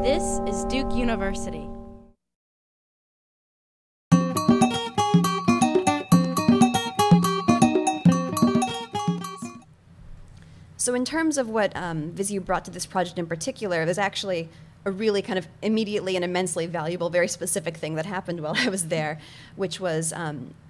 This is Duke University. So in terms of what VISU brought to this project in particular, there's actually a really kind of immediately and immensely valuable, very specific thing that happened while I was there, which was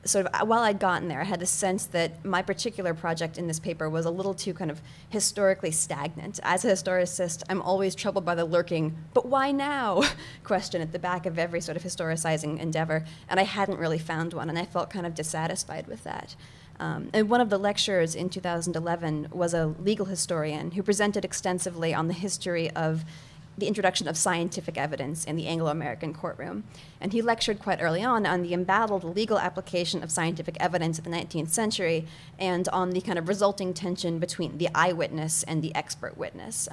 sort of while I'd gotten there, I had the sense that my particular project in this paper was a little too kind of historically stagnant. As a historicist, I'm always troubled by the lurking, but why now question at the back of every sort of historicizing endeavor, and I hadn't really found one, and I felt kind of dissatisfied with that. And one of the lecturers in 2011 was a legal historian who presented extensively on the history of the introduction of scientific evidence in the Anglo-American courtroom. And he lectured quite early on the embattled legal application of scientific evidence in the 19th century and on the kind of resulting tension between the eyewitness and the expert witness.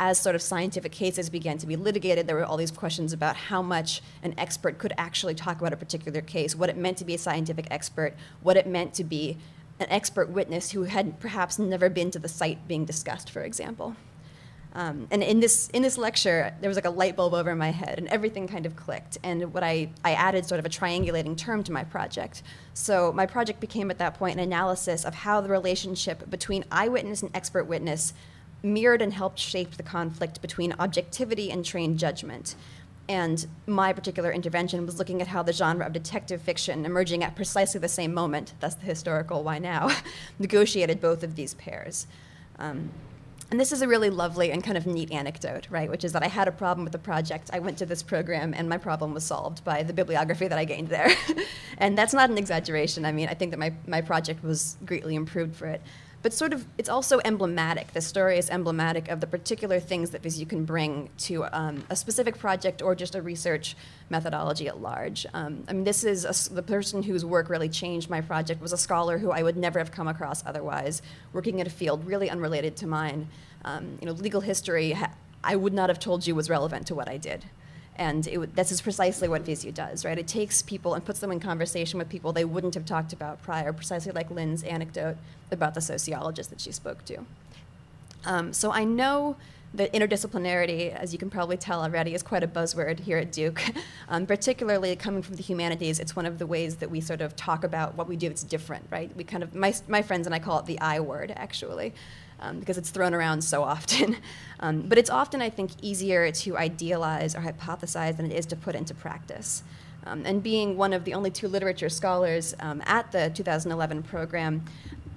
As sort of scientific cases began to be litigated, there were all these questions about how much an expert could actually talk about a particular case, what it meant to be a scientific expert, what it meant to be an expert witness who had perhaps never been to the site being discussed, for example. And in this lecture, there was like a light bulb over my head, and everything kind of clicked. And what I added sort of a triangulating term to my project. So my project became at that point an analysis of how the relationship between eyewitness and expert witness mirrored and helped shape the conflict between objectivity and trained judgment. And my particular intervention was looking at how the genre of detective fiction, emerging at precisely the same moment, thus the historical why now, negotiated both of these pairs. And this is a really lovely and kind of neat anecdote, right, which is that I had a problem with the project. I went to this program, and my problem was solved by the bibliography that I gained there. And that's not an exaggeration. I mean, I think that my project was greatly improved for it. But sort of, it's also emblematic. The story is emblematic of the particular things that VISU can bring to a specific project or just a research methodology at large. I mean, this is the person whose work really changed my project was a scholar who I would never have come across otherwise, working in a field really unrelated to mine. Legal history, I would not have told you was relevant to what I did. And this is precisely what VISU does, right? It takes people and puts them in conversation with people they wouldn't have talked about prior, precisely like Lynn's anecdote about the sociologist that she spoke to. So I know that interdisciplinarity, as you can probably tell already, is quite a buzzword here at Duke. Particularly coming from the humanities, it's one of the ways that we sort of talk about what we do that's different, right? We kind of, my friends and I call it the I word, actually. Because it's thrown around so often. But it's often, I think, easier to idealize or hypothesize than it is to put into practice. And being one of the only 2 literature scholars at the 2011 program,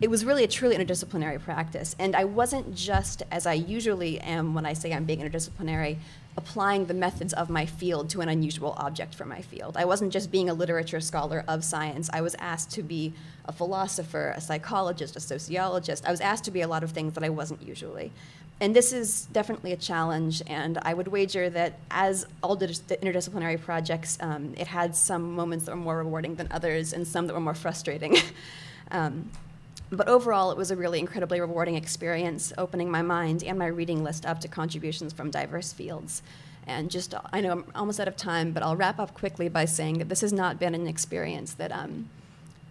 it was really a truly interdisciplinary practice. And I wasn't just, as I usually am when I say I'm being interdisciplinary, applying the methods of my field to an unusual object for my field. I wasn't just being a literature scholar of science. I was asked to be a philosopher, a psychologist, a sociologist. I was asked to be a lot of things that I wasn't usually. And this is definitely a challenge, and I would wager that as all the interdisciplinary projects, it had some moments that were more rewarding than others and some that were more frustrating. But overall, it was a really incredibly rewarding experience, opening my mind and my reading list up to contributions from diverse fields. And just, I know I'm almost out of time, but I'll wrap up quickly by saying that this has not been an experience that,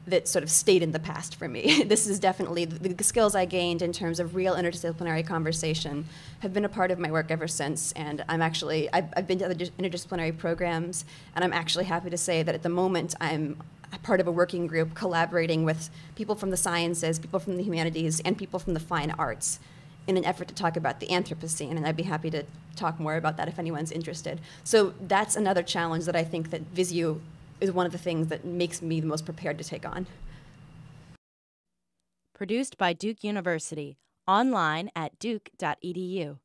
that sort of stayed in the past for me. This is definitely, the skills I gained in terms of real interdisciplinary conversation have been a part of my work ever since. And I've been to other interdisciplinary programs, and I'm actually happy to say that at the moment I'm part of a working group collaborating with people from the sciences, people from the humanities, and people from the fine arts in an effort to talk about the Anthropocene, and I'd be happy to talk more about that if anyone's interested. So that's another challenge that I think that VISU is one of the things that makes me the most prepared to take on. Produced by Duke University, online at duke.edu.